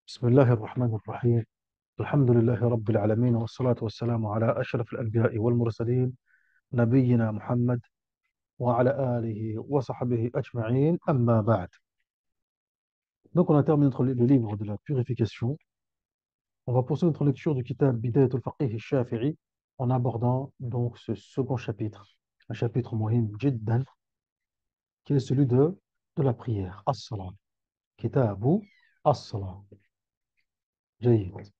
بسم الله الرحمن الرحيم. الحمد لله رب العالمين، والصلاة والسلام على أشرف الأنبياء والمرسلين، نبينا محمد وعلى آله وصحبه أجمعين. أما بعد. Donc on a terminé le livre de la purification. On va poursuivre notre lecture du kitab Bidayat al-Faqih al-Shafi'i en abordant donc ce second chapitre, un chapitre muhim jiddan, qui est celui de la prière, as-salat. Kitabu as-salat. جيد.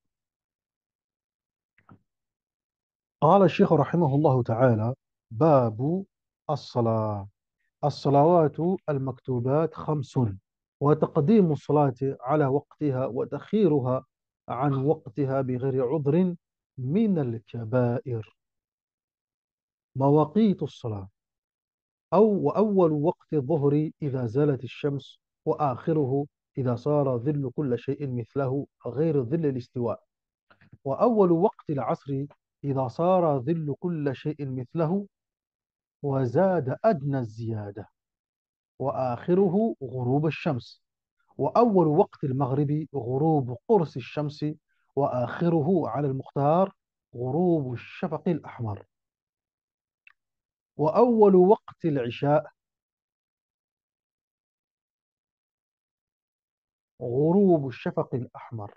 قال الشيخ رحمه الله تعالى: باب الصلاة. الصلوات المكتوبات خمس، وتقديم الصلاة على وقتها وتأخيرها عن وقتها بغير عذر من الكبائر. مواقيت الصلاة: وأول وقت الظهر إذا زالت الشمس، وآخره إذا صار ظل كل شيء مثله غير ظل الاستواء، وأول وقت العصر إذا صار ظل كل شيء مثله وزاد أدنى الزيادة، وآخره غروب الشمس، وأول وقت المغرب غروب قرص الشمس، وآخره على المختار غروب الشفق الأحمر، وأول وقت العشاء غروب الشفق الأحمر،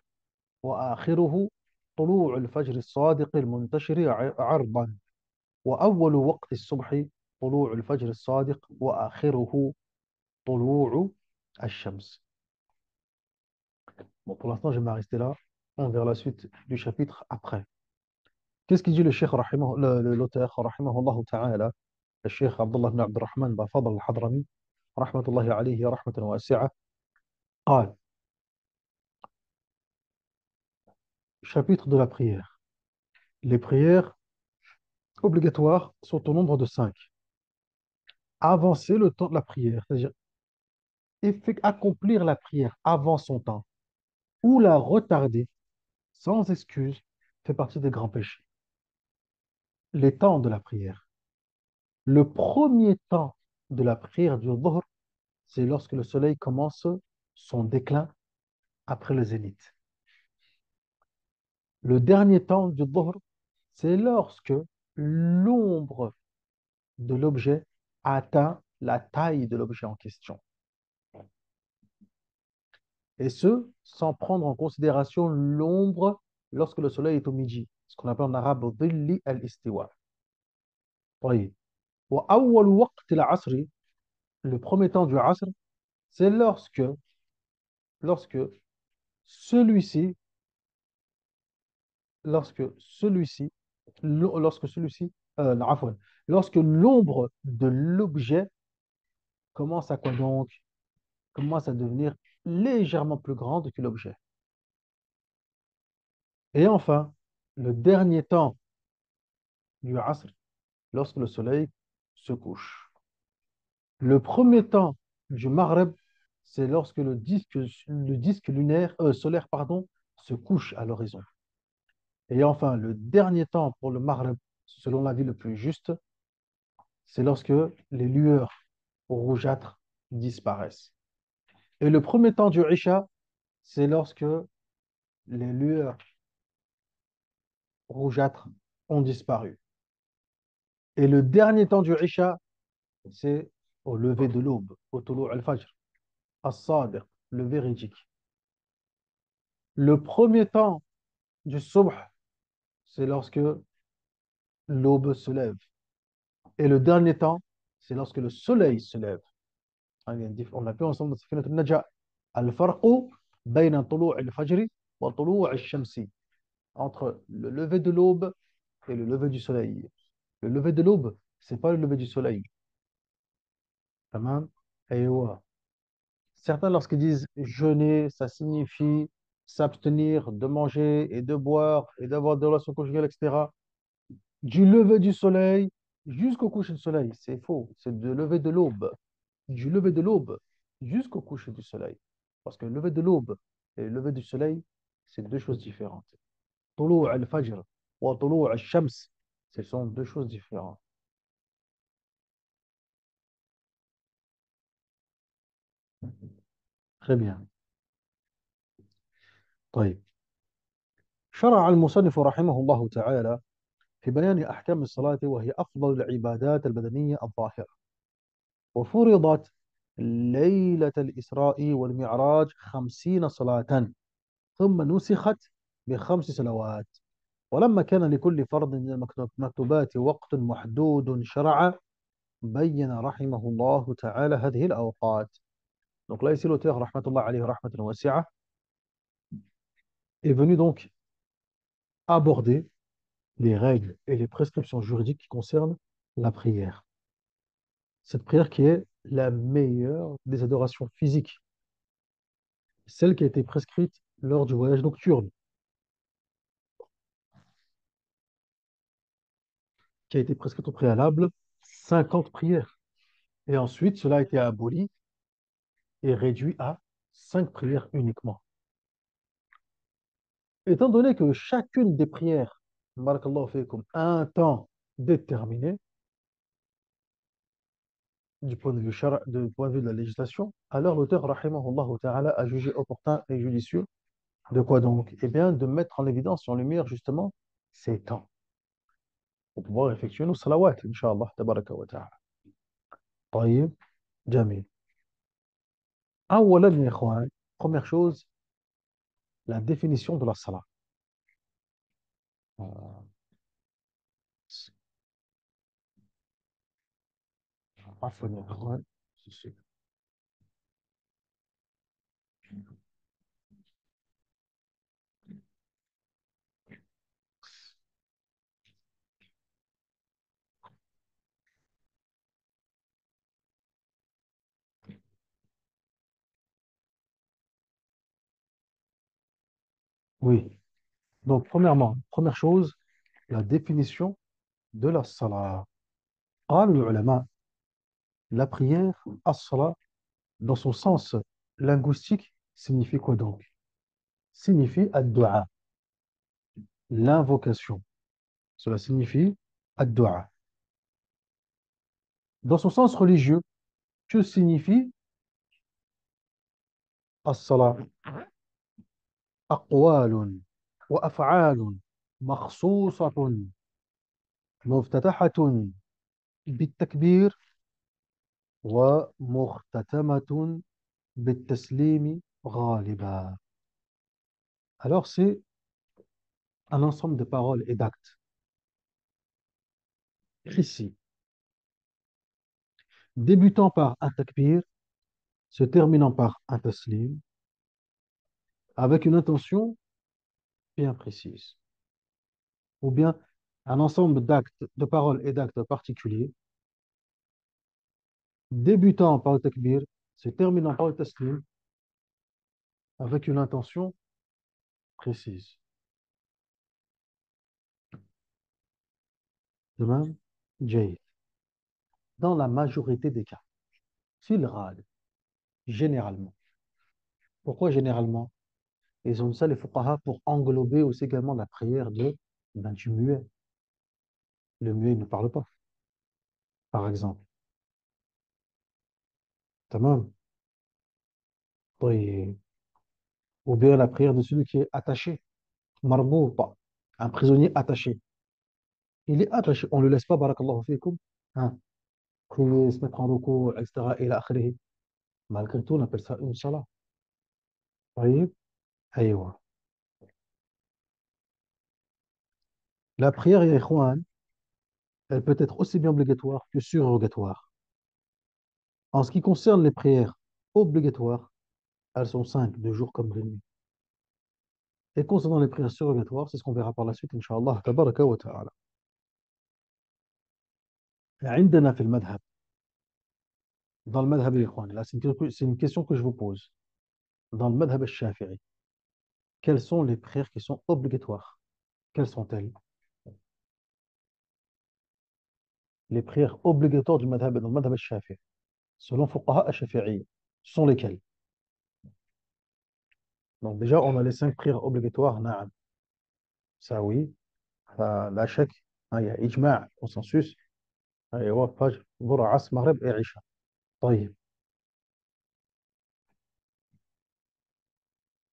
وآخره طلوع الفجر الصادق المنتشر عرضا، وأول وقت الصبح طلوع الفجر الصادق، وآخره طلوع الشمس. Bon, pour l'instant, je vais m'arrêter là. On verra la suite du chapitre après. Qu'est-ce qu'il dit le cheikh, l'auteur, rahimahullah ta'ala, le cheikh Abdullah ibn Abdurrahman bin Fadl al-Hadrami, rahmatullahi alayhi, rahmatan wasi'a, قال: chapitre de la prière. Les prières obligatoires sont au nombre de 5. Avancer le temps de la prière, c'est-à-dire accomplir la prière avant son temps, ou la retarder sans excuse, fait partie des grands péchés. Les temps de la prière. Le premier temps de la prière du dhuhr, c'est lorsque le soleil commence son déclin après le zénith. Le dernier temps du dhuhr, c'est lorsque l'ombre de l'objet atteint la taille de l'objet en question. Et ce, sans prendre en considération l'ombre lorsque le soleil est au midi, ce qu'on appelle en arabe dhilli al-istiwa. Oui. وأول وقت العصر, le premier temps du asr, c'est lorsque celui-ci, lorsque celui-ci, lorsque celui-ci, عفواً, lorsque l'ombre de l'objet commence à quoi donc? Commence à devenir légèrement plus grande que l'objet. Et enfin, le dernier temps du asr, lorsque le soleil se couche. Le premier temps du maghreb, c'est lorsque le disque lunaire, solaire, pardon, se couche à l'horizon. Et enfin, le dernier temps pour le maghreb, selon l'avis le plus juste, c'est lorsque les lueurs rougeâtres disparaissent. Et le premier temps du isha, c'est lorsque les lueurs rougeâtres ont disparu. Et le dernier temps du isha, c'est au lever de l'aube, au tulu al-fajr, as-sadiq, le véridique. Le premier temps du subh, c'est lorsque l'aube se lève. Et le dernier temps, c'est lorsque le soleil se lève. On a vu ensemble dans Safinat al-Najah al-farqu bayna tulu' al-fajr wa tulu' al-shamsi, entre le lever de l'aube et le lever du soleil. Le lever de l'aube, c'est pas le lever du soleil. Tamam. Et ouais. Certains, lorsqu'ils disent jeûner, ça signifie s'abstenir de manger et de boire et d'avoir des relations conjugales, etc. Du lever du soleil jusqu'au coucher du soleil. C'est faux. C'est de lever de l'aube. Du lever de l'aube jusqu'au coucher du soleil. Parce que le lever de l'aube et le lever du soleil, c'est deux choses différentes. طلوع الفجر وطلوع الشمس, ce sont deux choses différentes. Très bien. طيب، شرع المصنف رحمه الله تعالى في بيان أحكام الصلاة، وهي أفضل العبادات البدنية الظاهرة، وفرضت ليلة الإسراء والمعراج 50 صلاة، ثم نسخت ب5 صلوات. ولما كان لكل فرض من المكتوبات وقت محدود شرع، بين رحمه الله تعالى هذه الأوقات. Donc là, ici, l'auteur, rahmatullah alayhi, rahmatan wasi'a, est venu donc aborder les règles et les prescriptions juridiques qui concernent la prière. Cette prière qui est la meilleure des adorations physiques, celle qui a été prescrite lors du voyage nocturne, qui a été prescrite au préalable 50 prières. Et ensuite, cela a été aboli et réduit à 5 prières uniquement. Étant donné que chacune des prières, barakallahu fikum, a un temps déterminé, du point de vue de la législation, alors l'auteur, rahimahullah ta'ala, a jugé opportun et judicieux de quoi donc? Eh bien, de mettre en évidence, en lumière, justement, ces temps pour pouvoir effectuer nos salawats, Inch'Allah, tabaraka wa ta'ala. طيب, جميل. أولا يا إخوان, première chose, la définition de la salat. Euh, عفواً يا إخوان. Oui. Donc, premièrement, première chose, la définition de la salat. قال العلماء, la prière, as-salat, dans son sens linguistique, signifie quoi donc? Signifie ad-du'a, l'invocation. Cela signifie ad-du'a. Dans son sens religieux, que signifie as-salat? أقوال وأفعال مخصوصة مفتتحة بالتكبير ومختتمة بالتسليم غالبا. Alors, c'est un ensemble de paroles et d'actes précis, débutant par un takbir, se terminant par un taslim, avec une intention bien précise, ou bien un ensemble d'actes, de paroles et d'actes particuliers, débutant par le takbir, se terminant par le taslim, avec une intention précise. De même, جيد. Dans la majorité des cas, fil rad, généralement. Pourquoi généralement? Ils ont ça les fuqaha pour englober aussi également la prière du muet. Le muet ne parle pas, par exemple. Tamam. Oui. Ou bien la prière de celui qui est attaché, pas un prisonnier attaché. Il est attaché, on ne le laisse pas, barakallahu fikum, hein, prier, se mettre en recours, etc. Et là, malgré tout, on appelle ça une salat. Oui. Aïwa. La prière, ya ikhwan, elle peut être aussi bien obligatoire que surrogatoire. En ce qui concerne les prières obligatoires, elles sont 5, de jour comme de nuit. Et concernant les prières surrogatoires, c'est ce qu'on verra par la suite, Inch'Allah, tabaraka wa ta'ala. عندنا في المذهب, dans le madhab يا إخوان, là c'est une question que je vous pose. Dans le madhab al-Shafi'i, quelles sont les prières qui sont obligatoires? Quelles sont-elles? Les prières obligatoires du madhab, dans le madhab al-Shafi'i, selon fuqaha al-Shafi'i, sont lesquelles? Donc déjà, on a les 5 prières obligatoires, na'am. Ça oui, la chèque, il y a ijma', consensus, أيوة فجر ظهر عصر مغرب et عشاء. طيب.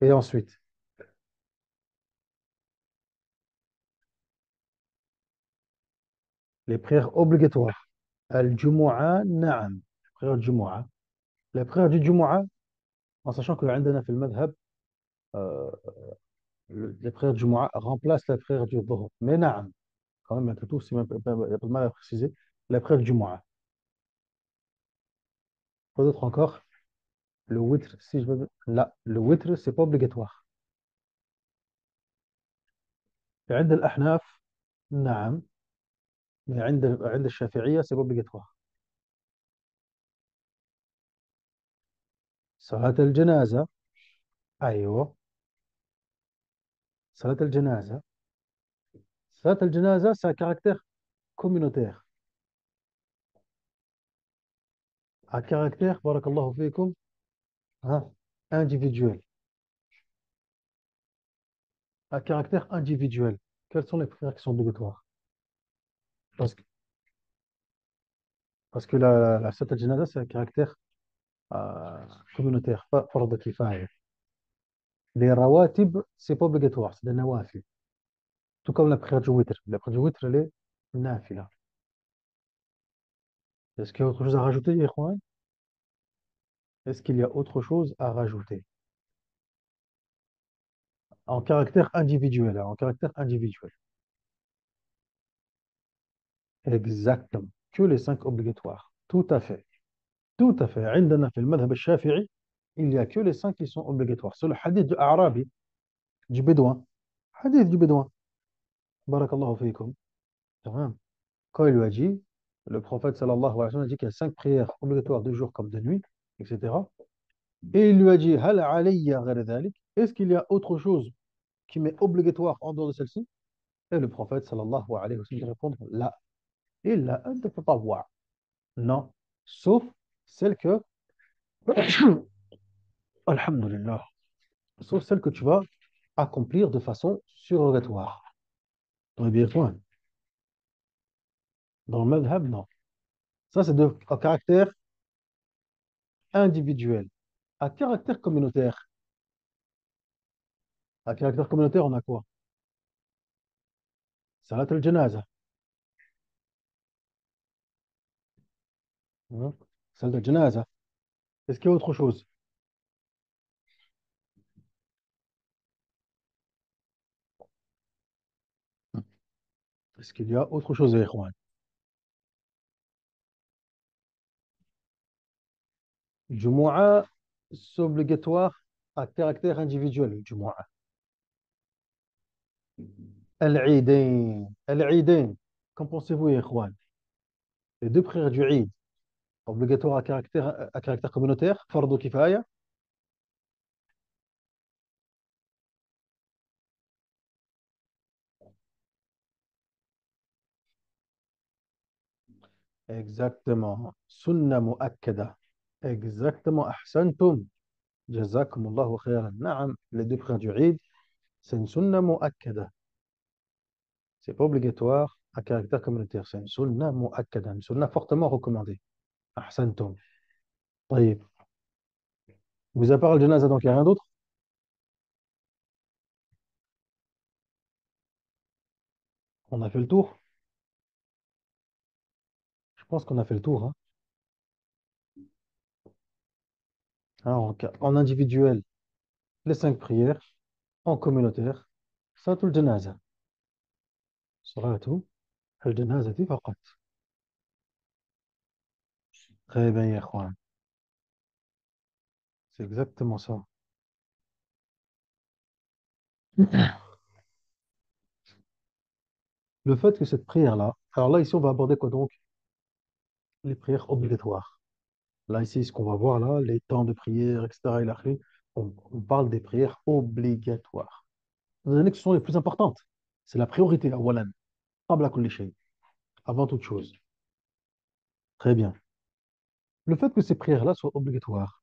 Et ensuite, Les prières obligatoires. Al-Jumu'ah, na'am. Prière du Jumu'ah. Les prières du Jumu'ah, en sachant que عندنا في المذهب, euh, les prières du Jumu'ah remplacent la prière du Dhuhr. Mais na'am, quand même, malgré tout, il y a pas de mal à préciser, la prière du Jumu'ah. Quoi d'autre encore? Le witr, si je veux. Là, le witr, c'est pas obligatoire. عند الأحناف نعم. mais عند الشافعية c'est pas obligatoire. صلاة الجنازة. أيوه. صلاة الجنازة. صلاة الجنازة c'est un caractère communautaire. À caractère, barakallahu fikum, hein, individuel. À caractère individuel. Quelles sont les prières qui sont obligatoires? Parce que, parce que la Salat al-Janaza, c'est un caractère euh, communautaire, pas fard kifaya. Les rawatib, c'est pas obligatoire, c'est des nawafil. Tout comme la prière du witr. La prière du witr, elle est nafila. Est-ce qu'il y a autre chose à rajouter, Ikhwan? Est-ce qu'il y a autre chose à rajouter? En caractère individuel, hein, en caractère individuel. Exactement. Que les cinq obligatoires. Tout à fait. Tout à fait. عندنا في المذهب الشافعي, il n'y a que les cinq qui sont obligatoires. C'est le hadith du Arabi, du Bédouin. Hadith du Bédouin. Barakallahu fikum. Tamam. Quand il lui a dit, le prophète sallallahu alayhi wa sallam a dit qu'il y a cinq prières obligatoires de jour comme de nuit, etc. Et il lui a dit, Hal alayya ghayra dhalik? Est-ce qu'il y a autre chose qui m'est obligatoire en dehors de celle-ci? Et le prophète sallallahu alayhi wa sallam dit répondre, La illa an tatatawwa. Non, sauf celle que, alhamdulillah, sauf celle que tu vas accomplir de façon surrogatoire. Très bien, point. Dans le madhab, non. Ça, c'est à caractère individuel. À caractère communautaire. À caractère communautaire, on a quoi? Salat al-janaza. Hein. Salat al-janaza. Est-ce qu'il y a autre chose? Est-ce qu'il y a autre chose, Ikhwan? Jumu'ah, c'est obligatoire à caractère individuel, le Jumu'ah. Al-Eidain. Al-Eidain. Qu'en pensez-vous, Ikhwan? Les deux prières du Eid, obligatoires à caractère communautaire, fardu kifaya. Exactement. Sunna mu'akkada. Exactement. Ahsantum. Jazakumullahu khairan. Naam. Les deux prières du Eid, c'est une sunna mu'akkada. C'est pas obligatoire à caractère communautaire. C'est une sunna mu'akkada. Une sunna fortement recommandée. Ahsantum. طيب. Vous à part le janaza, donc il n'y a rien d'autre? On a fait le tour? Je pense qu'on a fait le tour, hein. En individuel, les cinq prières. En communautaire, salatul janaza. Salatu al-janazati faqat. Très bien, ya ikhwan. C'est exactement ça. Le fait que cette prière-là, alors là, ici, on va aborder quoi donc? Les prières obligatoires. Là, ici, ce qu'on va voir là, les temps de prière, etc. et l'akhir, on parle des prières obligatoires. Vous savez que ce sont les plus importantes. C'est la priorité, awalan, qabla kulli shay, avant toute chose. Très bien. Le fait que ces prières-là soient obligatoires,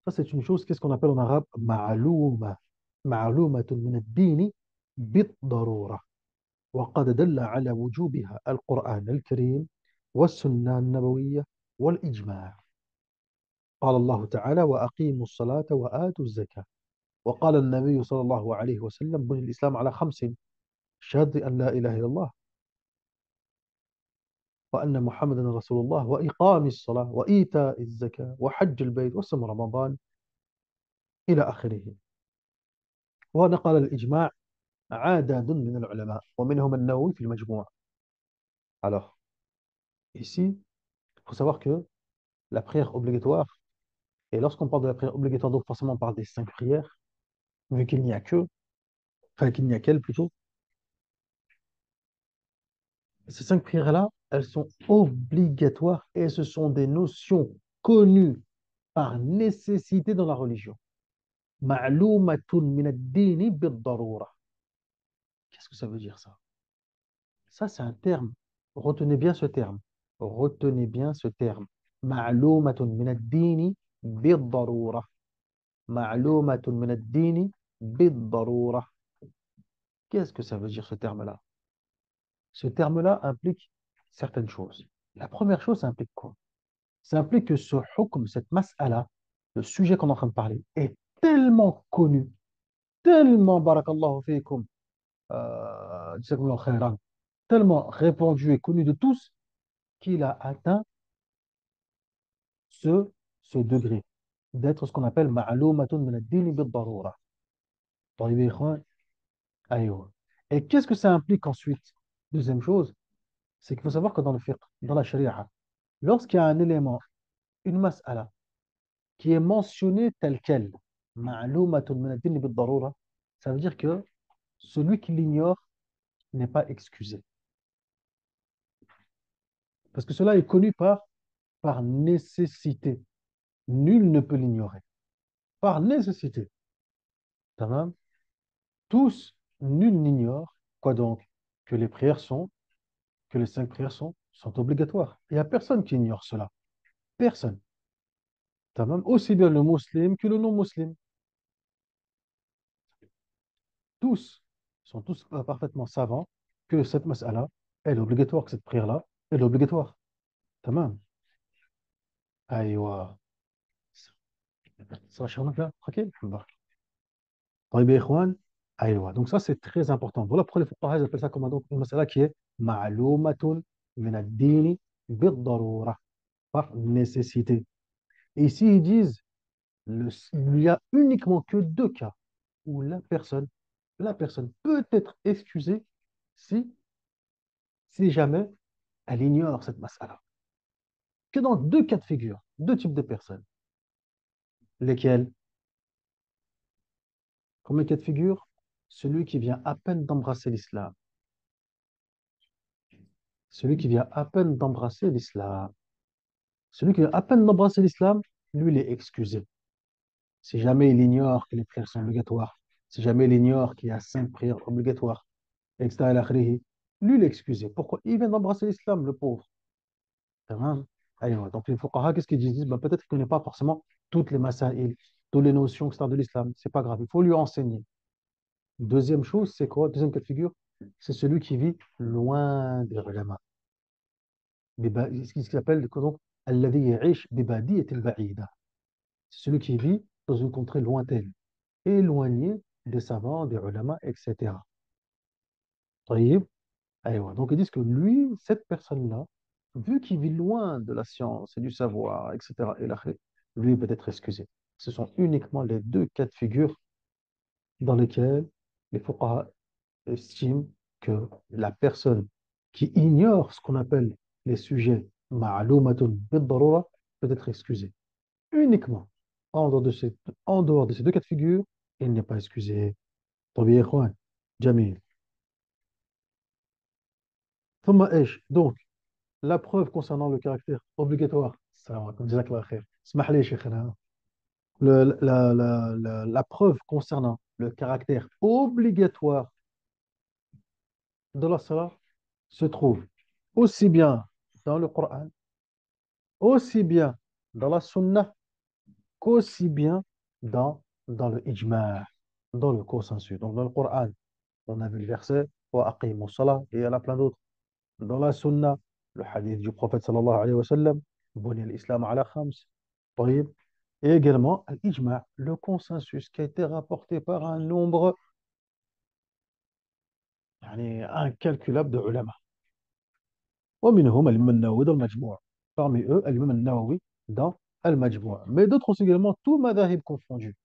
ça, c'est une chose, qu'est-ce qu'on appelle en arabe? Ma'alouma. Ma'loumatun min ad-dini bid-darura. وقد دل على وجوبها القرآن الكريم والسنة النبوية والإجماع. قال الله تعالى: وأقيموا الصلاة وآتوا الزكاة. وقال النبي صلى الله عليه وسلم: بني الإسلام على خمس: شهادة أن لا إله إلا الله وأن محمدا رسول الله وإقام الصلاة وإيتاء الزكاة وحج البيت وصوم رمضان إلى آخره. ونقل الإجماع عدد من العلماء ومنهم النووي في المجموع. Alors, ici, il faut savoir que la prière obligatoire, et lorsqu'on parle de la prière obligatoire, donc forcément on parle des 5 prières, vu qu'il n'y a que, enfin qu'il n'y a qu'elle plutôt. Ces 5 prières-là, elles sont obligatoires et ce sont des notions connues par nécessité dans la religion. Ma'loumatun min ad-dini bid-darura. Qu'est-ce que ça veut dire ça? Ça, c'est un terme. Retenez bien ce terme. Retenez bien ce terme. Ma'loumatun min ad-dini bid-darura. Ma'loumatun min ad-dini bid-darura. Qu'est-ce que ça veut dire ce terme-là? Ce terme-là implique certaines choses. La première chose, ça implique quoi? Ça implique que ce hukm, cette mas'ala, le sujet qu'on est en train de parler, est tellement connu, tellement, barakallahu fikum, jazakumullahu khairan, tellement répandu et connu de tous, qu'il a atteint ce, ce degré d'être ce qu'on appelle ma'loumatun min ad-din bid-darura. طيب يا إخوان؟ أيوه. Et qu'est-ce que ça implique ensuite? Deuxième chose, c'est qu'il faut savoir que dans le fiqh, dans la sharia, lorsqu'il y a un élément, une mas'ala, qui est mentionné tel quel, ma'loumatun min ad-din bid-darura, ça veut dire que celui qui l'ignore n'est pas excusé. Parce que cela est connu par nécessité. Nul ne peut l'ignorer. Par nécessité. Tamam. Tous, nul n'ignore, quoi donc, que les prières sont, que les 5 prières sont obligatoires. Il n'y a personne qui ignore cela. Personne. Tamam. Aussi bien le musulman que le non-musulman. Tous sont tous parfaitement savants que cette mas'ala, elle est obligatoire, que cette prière-là, elle est obligatoire. Tamam. Aïwa. Ça va, Charles, là? Tranquille? Bon. طيب يا إخوان. أيوة. Donc ça, c'est très important. Voilà pourquoi les fuqaha ils appellent ça comme donc une mas'ala qui est ma'loumatun min ad-dini bid-darura, par nécessité. Et ici, ils disent, il n'y a uniquement que 2 cas où la personne peut être excusée si, si jamais elle ignore cette mas'ala. Que dans 2 cas de figure, 2 types de personnes. Lesquels? Premier cas de figure, celui qui vient à peine d'embrasser l'islam. Celui qui vient à peine d'embrasser l'islam. Celui qui vient à peine d'embrasser l'islam, lui, il est excusé. Si jamais il ignore que les prières sont obligatoires, si jamais il ignore qu'il y a 5 prières obligatoires, etc., ila akhirih, lui, il est excusé. Pourquoi? Il vient d'embrasser l'islam, le pauvre. Tamam. Aïwa. Donc, les fuqaha, qu'est-ce qu'ils disent? Ils disent, ben, peut-être qu'il ne connaît pas forcément toutes les masaïl, toutes les notions, etc., de l'islam. C'est pas grave, il faut lui enseigner. Deuxième chose, c'est quoi? Deuxième cas de figure, c'est celui qui vit loin des ulama. Ce qui s'appelle donc الذي يعيش ببادية البعيدة. C'est celui qui vit dans une contrée lointaine, éloigné des savants, des ulama, etc. طيب. أيوة. Donc ils disent que lui, cette personne-là, vu qu'il vit loin de la science et du savoir, etc., et lui peut être excusé. Ce sont uniquement les 2 cas de figure dans lesquels les fuqaha estime que la personne qui ignore ce qu'on appelle les sujets ma'loumatun bid-darura peut être excusée. Uniquement. En dehors de ces 2 cas de figure, il n'est pas excusé. طب يا إخوان. جميل. ثم إيش donc la preuve concernant le caractère obligatoire. Salam alaikum, jazakallah khair. اسمح لي شيخنا. La preuve concernant le caractère obligatoire de la salat se trouve aussi bien dans le Coran, aussi bien dans la Sunna, qu'aussi bien dans le ijma', dans le consensus. Donc dans le Coran, on a vu le verset wa aqimu salat et il y en a plein d'autres. Dans la Sunna, le hadith du prophète sallallahu alayhi wa sallam, buni al-islam ala khams. طيب. Et également l'ijma', le consensus qui a été rapporté par un nombre يعني, incalculable de ulama. ومنهم الإمام النووي dans المجموع. Parmi eux, الإمام النووي dans المجموع. Mais d'autres ont également tout madhahib confondu.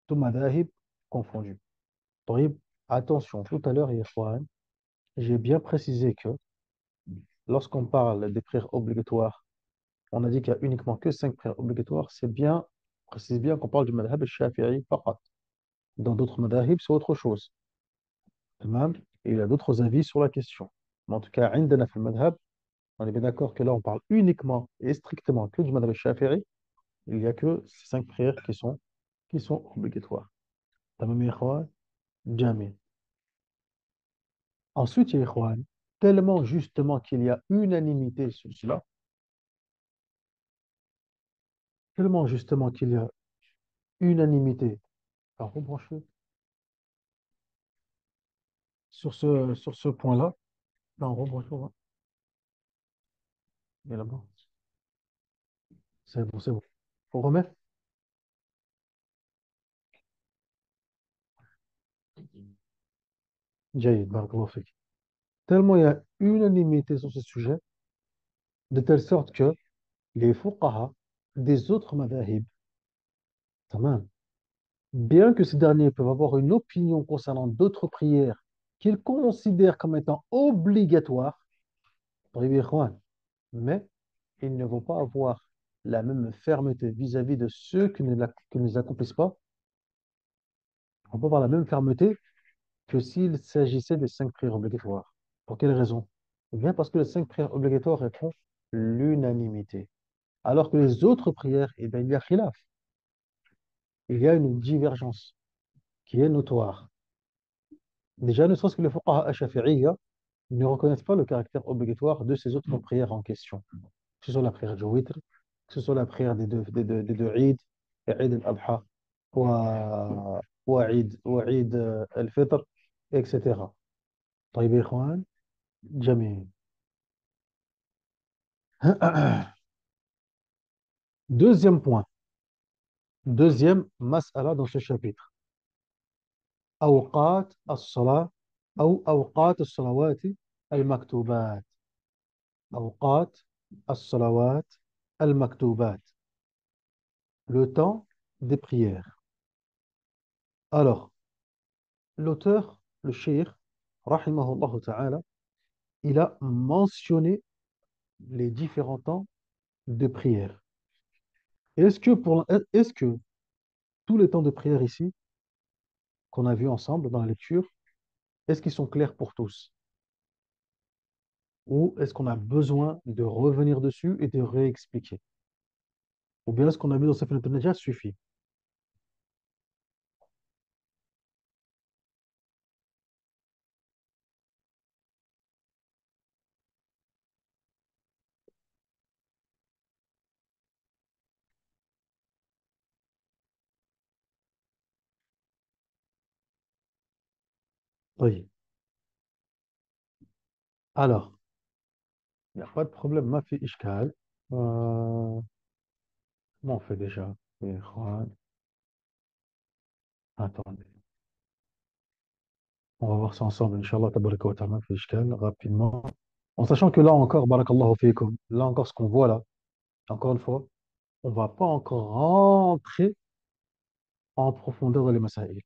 Tout madhahib confondu. طيب, attention, tout à l'heure, Ikhwan, j'ai bien précisé que lorsqu'on parle des prières obligatoires, on a dit qu'il n'y a uniquement que 5 prières obligatoires. C'est bien, précise bien qu'on parle du madhab al-Shafi'i faqat. Dans d'autres madhahib, c'est autre chose. Tamam. Et il y a d'autres avis sur la question. Mais en tout cas, عندنا في المذهب, on est bien d'accord que là, on parle uniquement et strictement que du madhab al-Shafi'i. Il n'y a que ces 5 prières qui sont obligatoires. Tamam, ya ikhwan? Jamil. Ensuite, ya ikhwan, tellement justement qu'il y a unanimité sur cela, tellement justement qu'il y a unanimité. Alors, rebranchez sur ce point-là. Non, rebranche, rebranche. Et là-bas. C'est bon, c'est bon. On remet? Jaïd, barakallahu fik. Tellement il y a unanimité sur ce sujet, de telle sorte que les fuqaha des autres madhahib, tamam, bien que ces derniers peuvent avoir une opinion concernant d'autres prières qu'ils considèrent comme étant obligatoires, طيب يا إخوان, mais ils ne vont pas avoir la même fermeté vis-à-vis de ceux qui ne les accomplissent pas. Ils vont pas avoir la même fermeté que s'il s'agissait des 5 prières obligatoires. Pour quelle raison? Eh bien, parce que les 5 prières obligatoires elles font l'unanimité. Alors que les autres prières, eh bien, il y a khilaf. Il y a une divergence qui est notoire. Déjà, ne serait-ce que les fuqaha ash-shafi'iyya ne reconnaissent pas le caractère obligatoire de ces autres prières en question. Que ce soit la prière du witr, que ce soit la prière des deux Eid, Eid al-Adha, Eid al-Fitr, etc. طيب يا إخوان, جميل. Deuxième point, deuxième mas'ala dans ce chapitre. أوقات الصلاة أو أوقات الصلوات المكتوبات. أوقات الصلوات المكتوبات. Le temps des prières. Alors, l'auteur, le cheikh, rahimahullah ta'ala, il a mentionné les différents temps de prière. Est-ce que tous les temps de prière ici, qu'on a vus ensemble dans la lecture, est-ce qu'ils sont clairs pour tous? Ou est-ce qu'on a besoin de revenir dessus et de réexpliquer? Ou bien ce qu'on a vu dans Safina Najah suffit? Oui. Alors, il n'y a pas de problème, ma fille Ishkal. Comment on fait déjà? Ikhwan, attendez. On va voir ça ensemble, Inch'Allah, tabaraka wa ta'ala, fi Ishkal, rapidement. En sachant que là encore, barakallahu fikum, là encore, ce qu'on voit là, encore une fois, on ne va pas encore rentrer en profondeur dans les masaïl.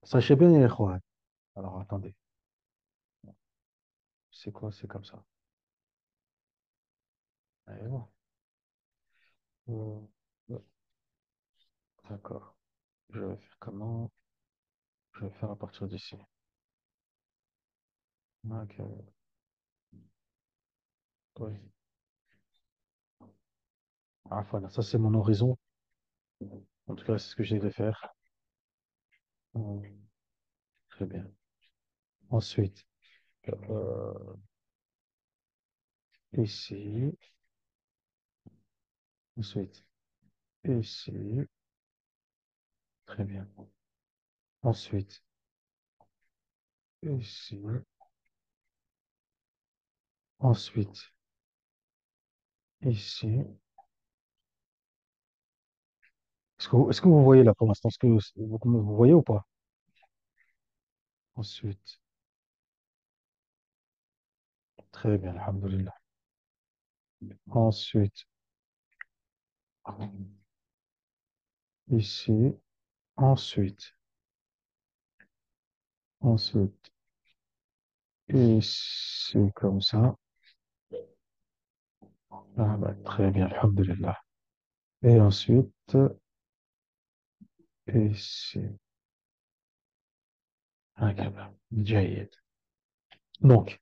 Sachez bien, ya ikhwan. Alors, attendez. C'est quoi? C'est comme ça. Allez, bon. Euh, D'accord. Je vais faire comment? Je vais faire à partir d'ici. Ok. Oui. Ah, voilà, ça c'est mon horizon. En tout cas, c'est ce que j'ai de faire. Euh, Très bien. Ensuite, euh, ici. Ensuite, ici. Très bien. Ensuite, ici. Ensuite, ici. Est-ce que vous voyez là pour l'instant? Est-ce que vous voyez ou pas? Ensuite, Très bien, alhamdulillah. Ensuite, ici, ensuite, ensuite, ici, comme ça. Ah, bah, très bien, alhamdulillah. Et ensuite, ici. هكذا. جيد. Donc,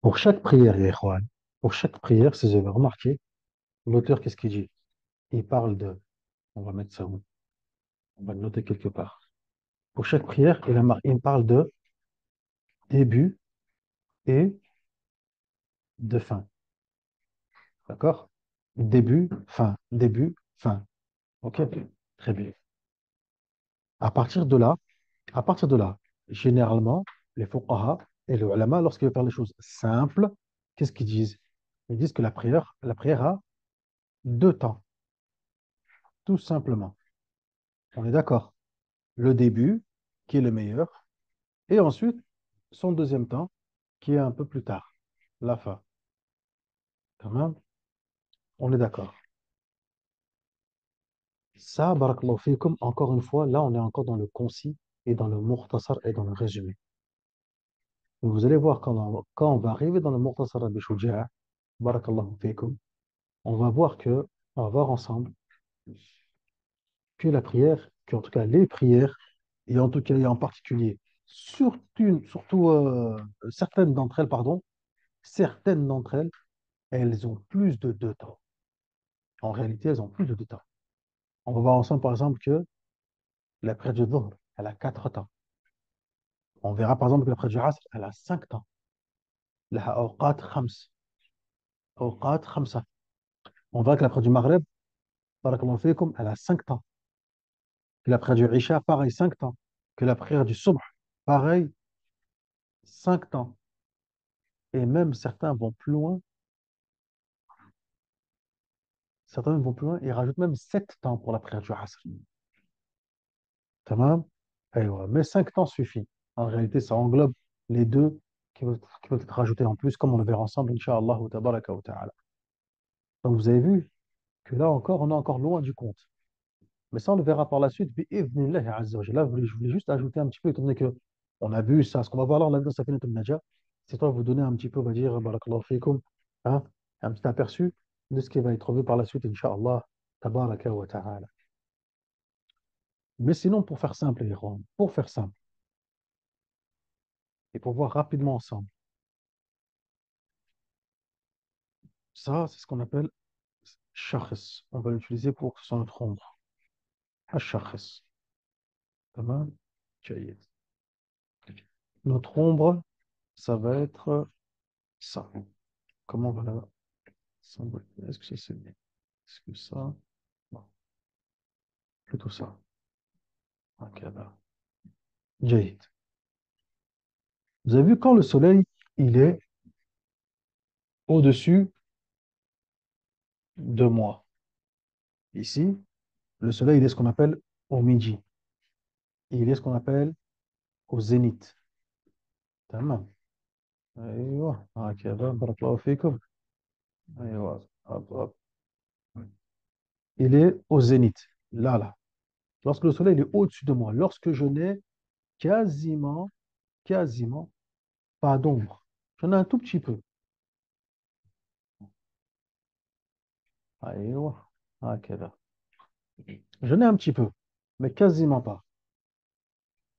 pour chaque prière, ya ikhwan, pour chaque prière, si vous avez remarqué, l'auteur, qu'est-ce qu'il dit? Il parle de, on va mettre ça où? On va le noter quelque part. Pour chaque prière, il parle de début et de fin. D'accord? Début, fin. OK? Très bien. À partir de là, à partir de là, généralement, les fuqaha et les ulama, lorsqu'ils veulent faire les choses simples, qu'est-ce qu'ils disent? Ils disent que la prière a deux temps, tout simplement. On est d'accord? Le début, qui est le meilleur, et ensuite, son deuxième temps, qui est un peu plus tard, la fin. Quand même, on est d'accord. Ça, barakallahu fikum, encore une fois, là, on est encore dans le concis et dans le mukhtasar et dans le résumé. Donc, vous allez voir quand on va arriver dans le mukhtasar al Shuja'a, barakallahu fikum, on va voir on va voir ensemble que la prière, qu'en tout cas les prières, et en tout cas et en particulier, surtout certaines d'entre elles, pardon, certaines d'entre elles, elles ont plus de deux temps. En réalité, elles ont plus de deux temps. On va voir ensemble, par exemple, que la prière du Dhuhr, elle a quatre temps. On verra, par exemple, que la prière du Asr, elle a cinq temps. La awqat khams, awqat khamsa. On verra que la prière du Maghreb, barakallahu fikum, elle a cinq temps. Que la prière du Isha, pareil, cinq temps. Que la prière du Subh, pareil, cinq temps. Et même certains vont plus loin et rajoutent même sept temps pour la prière du Asr. Tamam? Aywa. Mais 5 temps suffit. En réalité, ça englobe les deux qui vont être rajoutés en plus, comme on le verra ensemble, Inch'Allah, wa tabaraka wa ta'ala. Donc, vous avez vu que là encore, on est encore loin du compte. Mais ça, on le verra par la suite. Bi'idhnillahi azza wa jalla. Là, je voulais juste ajouter un petit peu, étant donné que on a vu ça. Ce qu'on va voir là, on l'a vu dans Safinat al-Najah. C'est toi vous donner un petit peu, on va dire, barakallahu fikum, hein, un petit aperçu de ce qui va être vu par la suite, Inch'Allah, tabaraka wa ta'ala. Mais sinon, pour faire simple, les ikhwan, pour faire simple, et pour voir rapidement ensemble, ça, c'est ce qu'on appelle shakhs. On va l'utiliser pour son notre ombre. Shakhs. Tamam. Jayyid. Notre ombre, ça va être ça. Comment on va la symboliser? Est-ce que ça c'est bien? Est-ce que ça? Non, plutôt ça. Ok, là. Jayyid. Vous avez vu quand le soleil, il est au-dessus de moi. Ici, le soleil, il est ce qu'on appelle au midi. Il est ce qu'on appelle au zénith. Tamam. أيوه هكذا بارك الله فيكم. أيوه hop, hop. Il est au zénith. Là, là. Lorsque le soleil il est au-dessus de moi, lorsque je n'ai quasiment pas d'ombre. J'en ai un tout petit peu. أيوه هكذا. J'en ai un petit peu, mais quasiment pas.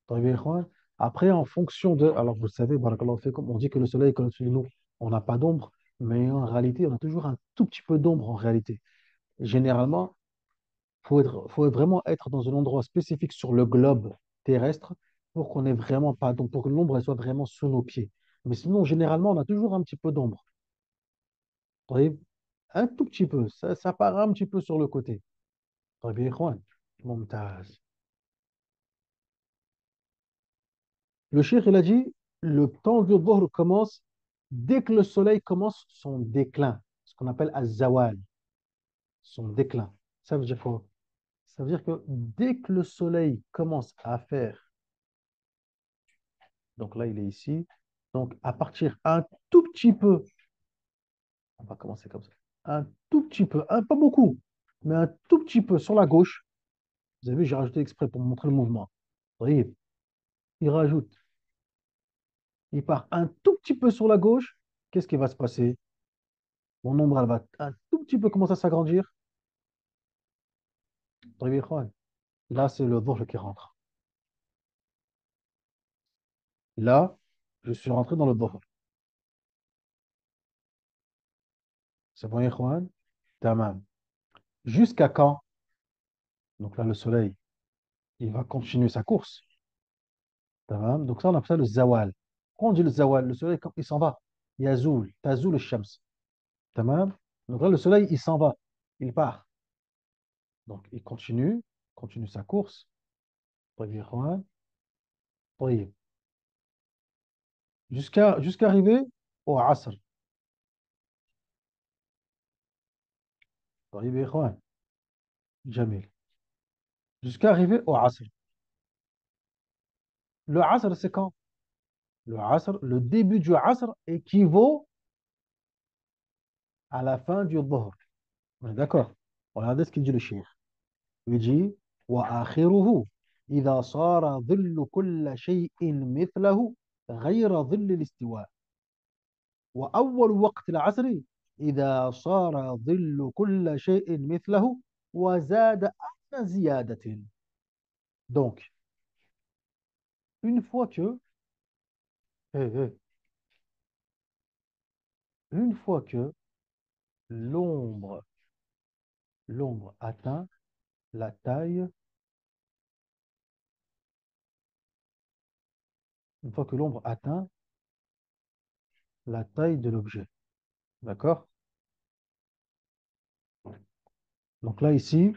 طيب يا إخوان. Après, en fonction de. Alors, vous le savez, barakallahu fikum, on dit que le soleil est au-dessus de nous. On n'a pas d'ombre, mais en réalité, on a toujours un tout petit peu d'ombre en réalité. Généralement, faut vraiment être dans un endroit spécifique sur le globe terrestre pour qu'on ait vraiment pas d'ombre, pour que l'ombre elle soit vraiment sous nos pieds. Mais sinon, généralement, on a toujours un petit peu d'ombre. Vous voyez. Un tout petit peu. Ça part un petit peu sur le côté. طيب يا إخوان. ممتاز. Le cheikh, il a dit, le temps du dhuhr commence dès que le soleil commence son déclin, ce qu'on appelle az-zawal, son déclin. Ça veut dire quoi? Ça veut dire que dès que le soleil commence à faire, donc là il est ici, Donc, à partir un tout petit peu, on va commencer comme ça, un tout petit peu, pas beaucoup, mais un tout petit peu sur la gauche. Vous avez vu, j'ai rajouté exprès pour montrer le mouvement. Vous voyez, il rajoute, il part un tout petit peu sur la gauche. Qu'est-ce qui va se passer? Mon nombre, elle va un tout petit peu commencer à s'agrandir. طيب يا إخوان. Là, c'est le dhuhr qui rentre. Là, je suis rentré dans le dhuhr. C'est bon, Ikhwan? Tamam. Jusqu'à quand? Donc là, le soleil, il va continuer sa course. Tamam. Donc ça, on appelle ça le zawal. Quand on dit le zawal, le soleil, quand il s'en va, yazoul, tazoul shams. Tamam. Donc là, le soleil, il s'en va. Il part. Donc il continue sa course. طيب يا إخوان. طيب. Jusqu'à arriver au asr. طيب يا إخوان. Jamil. Jusqu'à arriver au asr. Le asr, c'est quand? Le asr, le début du asr équivaut à la fin du dhuhr. On est d'accord? Regardez ce qu'il dit le cheikh. Il dit وآخره إذا صار ظل كل شيء مثله غير ظل الاستواء وأول وقت العصر إذا صار ظل كل شيء مثله وزاد أدنى زيادة. Donc, une fois que, eh, eh, une fois que l'ombre, l'ombre atteint la taille, une fois que l'ombre atteint la taille de l'objet, d'accord? Donc là, ici,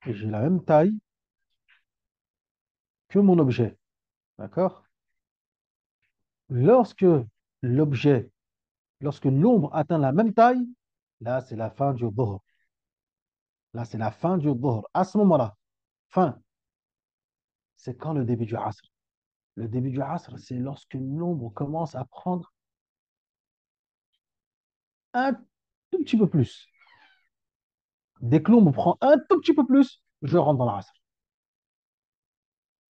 j'ai la même taille que mon objet, d'accord? Lorsque l'objet, lorsque l'ombre atteint la même taille, là, c'est la fin du dhuhr. Là, c'est la fin du dhuhr. À ce moment-là, fin, c'est quand le début du asr? Le début du asr, c'est lorsque l'ombre commence à prendre un tout petit peu plus. Dès que l'ombre prend un tout petit peu plus, je rentre dans l'asr.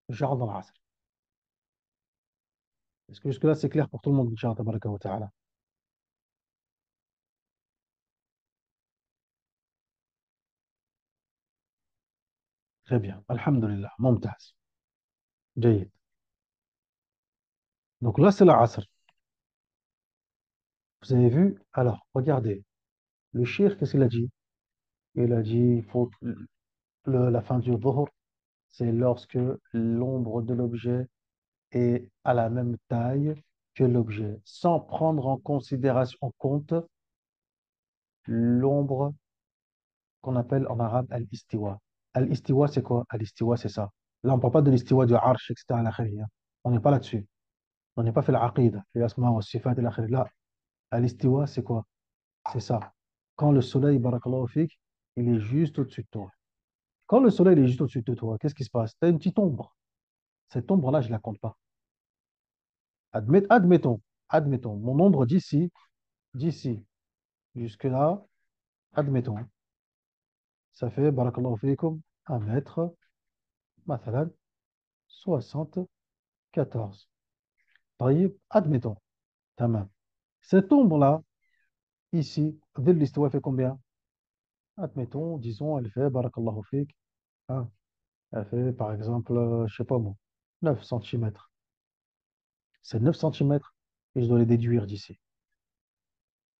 Je rentre dans l'asr. Est-ce que jusque-là, c'est clair pour tout le monde, Inch'Allah, tabaraka wa ta'ala? Très bien. Alhamdulillah. Mumtaz. Jayyid. Donc là, c'est l'asr. Vous avez vu? Alors, regardez. Le shir, qu'est-ce qu'il a dit? Il a dit, il faut la fin du dhuhr, c'est lorsque l'ombre de l'objet est à la même taille que l'objet, sans prendre en considération, en compte l'ombre qu'on appelle en arabe al-istiwa. Al-istiwa, c'est quoi? Al-istiwa, c'est ça. Là, on ne parle pas de l'istiwa du arsh, etc. à l'akhiri, hein. On n'est pas là-dessus. On n'est pas fait l'aqida, fait l'asma wa sifat et l'akhiri. Là, al-istiwa, c'est quoi? C'est ça. Quand le soleil, barakallahu fik, il est juste au-dessus de toi. Quand le soleil est juste au-dessus de toi, qu'est-ce qui se passe? Tu as une petite ombre. Cette ombre-là, je ne la compte pas. Admettons, mon ombre d'ici jusque-là, admettons, ça fait, barakallahu fikum, 1 mètre, mathalan, 74. طيب, admettons, tamam. Cette ombre-là, ici, ville l'histoire, elle fait combien? Admettons, disons, elle fait, barakallahu fik, hein, elle fait, par exemple, je sais pas moi, 9 centimètres. C'est 9 centimètres et je dois les déduire d'ici.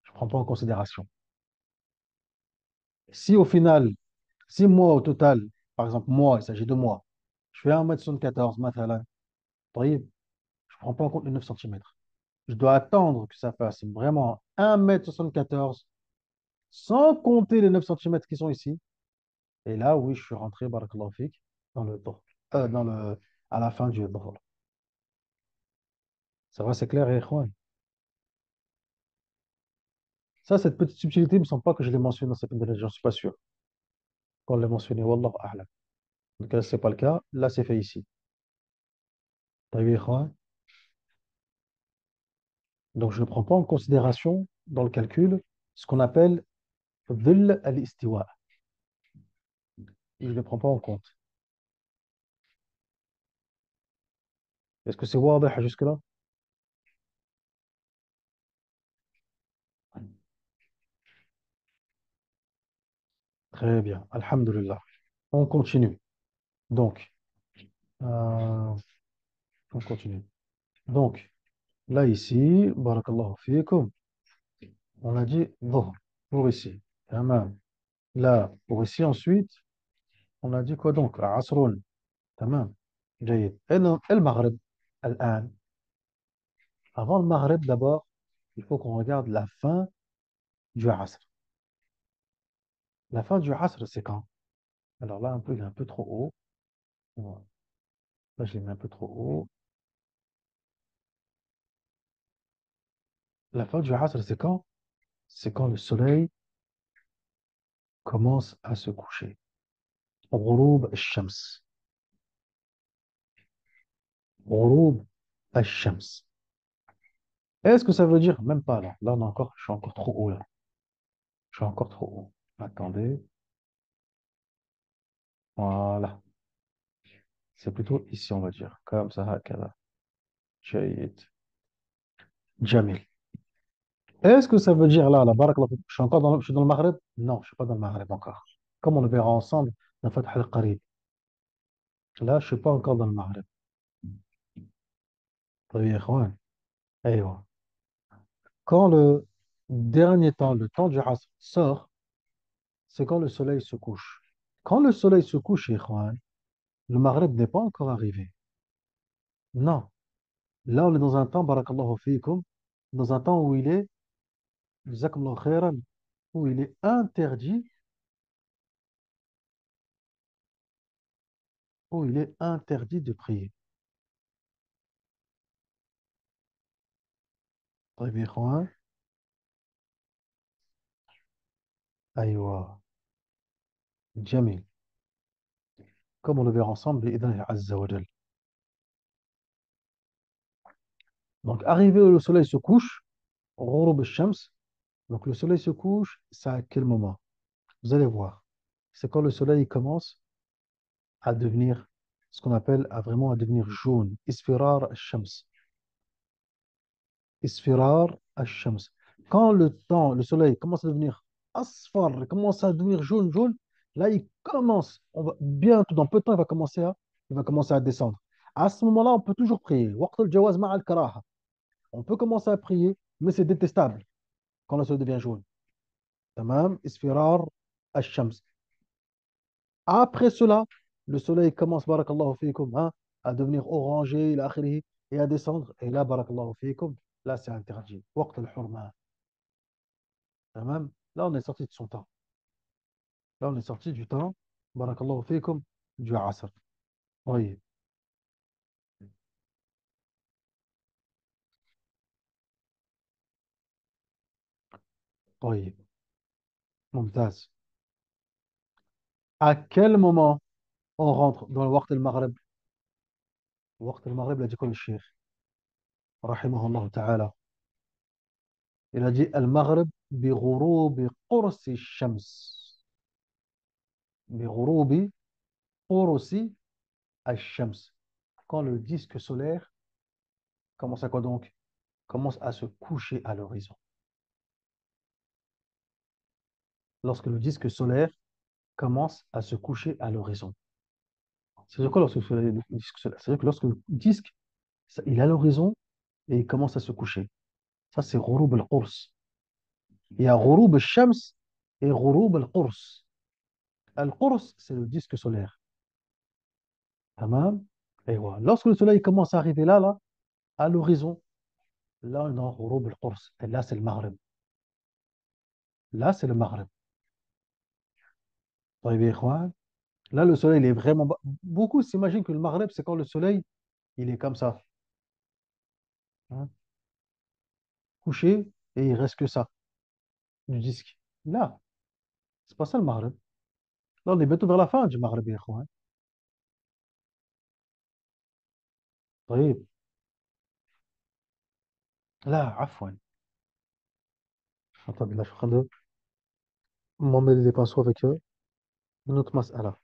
Je ne prends pas en considération. Si au final, si moi au total, par exemple moi, il s'agit de moi, je fais 1 m 74, mathalan, طيب, je ne prends pas en compte les 9 centimètres. Je dois attendre que ça fasse vraiment 1 m 74 sans compter les 9 centimètres qui sont ici. Et là, oui, je suis rentré, barakallahu fik, dans le dhuhr. À la fin du dhuhr. Ça va, c'est clair, ikhwan? Ça, cette petite subtilité, il ne me semble pas que je l'ai mentionné dans cette vidéo, j'en suis pas sûr qu'on l'ait mentionné. Wallahu a'lam. Donc là, ce n'est pas le cas. Là, c'est fait ici. طيب يا إخوان. Donc, je ne prends pas en considération dans le calcul ce qu'on appelle dhill al-istiwa. Je ne le prends pas en compte. Est-ce que c'est واضح jusque-là? Très bien. Alhamdulillah. On continue. Donc, euh, on continue. Donc, là, ici, barakallahu fikum, on a dit dhuhr pour ici. Tamam. Là, pour ici, ensuite, on a dit quoi donc? Asrun. Tamam. جيد. Et le Maghreb, الآن. Avant le Maghreb, d'abord, il faut qu'on regarde la fin du Asr. La fin du Asr, c'est quand? Alors là, il est un peu trop haut. Voilà. Là, je l'ai mis un peu trop haut. La fin du Asr, c'est quand? C'est quand le soleil commence à se coucher. غروب الشمس. غروب الشمس. Est-ce que ça veut dire? Même pas là. Là, je suis encore trop haut là. Je suis encore trop haut. Attendez. Voilà. C'est plutôt ici, on va dire. Comme ça, هكذا. جيد. جميل. Est-ce que ça veut dire là, barakallahu fik, je suis dans le Maghreb? Non, je ne suis pas dans le Maghreb encore. Comme on le verra ensemble dans Fath al-Qarib. Là, je ne suis pas encore dans le Maghreb. طيب يا إخوان. أيوة. Quand le dernier temps, le temps du Asr sort, c'est quand le soleil se couche. Quand le soleil se couche, ikhwan, le Maghreb n'est pas encore arrivé. Non. Là, on est dans un temps, barakallahu fikum, dans un temps jazakumullahu khairan, où il est interdit, de prier. طيب يا إخوان. أيوة. جميل. Comme on le verra ensemble, بإذن azza wa jal. Donc, arrivé où le soleil se couche, غروب الشمس, donc le soleil se couche, c'est à quel moment? Vous allez voir. C'est quand le soleil commence à devenir ce qu'on appelle à devenir jaune. Isfirar al-shams. Isfirar al-shams. Quand le soleil commence à devenir asfar, il commence à devenir jaune, jaune, là, bientôt, dans peu de temps, il va commencer à descendre. À ce moment-là, on peut toujours prier. Waqt al-jawaz ma'a al-karaha. On peut commencer à prier, mais c'est détestable quand le soleil devient jaune. Tamam, isfirar al-shams. Après cela, le soleil commence, barakallahu fikum, hein, à devenir orangé, ila akhirih, et à descendre. Et là, barakallahu fikum, là, c'est interdit. Waqt al-hurma. Tamam. Là, on est sorti de son temps. Là, on est sorti du temps, barakallahu fikum, du asr. Oui, oui, mumtaz. À quel moment on rentre dans le waqt al-maghrib? Waqt al-maghrib, l'a dit quoi le cheikh? Rahimahullah ta'ala. Il a dit al-maghrib bi ghurubi qursi shams. Bi ghurubi qursi al-shams. Quand le disque solaire commence à quoi donc? Commence à se coucher à l'horizon. Lorsque le disque solaire commence à se coucher à l'horizon. C'est-à-dire quoi lorsque le disque solaire? C'est-à-dire que lorsque le disque, il est à l'horizon et il commence à se coucher. Ça, c'est ghurub al-qurs. Il y a ghurub al-shams et ghurub al-qurs. Al-qurs, c'est le disque solaire. Tamam? Et voilà. Lorsque le soleil commence à arriver là, à l'horizon, là, on est dans ghurub al-qurs. Et là, c'est le Maghreb. Là, c'est le Maghreb. طيب يا إخوان. Là, le soleil, il est vraiment bas. Beaucoup s'imaginent que le Maghreb, c'est quand le soleil, il est comme ça, hein, couché, et il reste que ça, du disque. Là, c'est pas ça le Maghreb. Là, on est bientôt vers la fin du Maghreb, ya ikhwan. طيب. Là, afwan. Attendez, là, je suis en train de m'emmêler les pinceaux avec une autre mas'ala.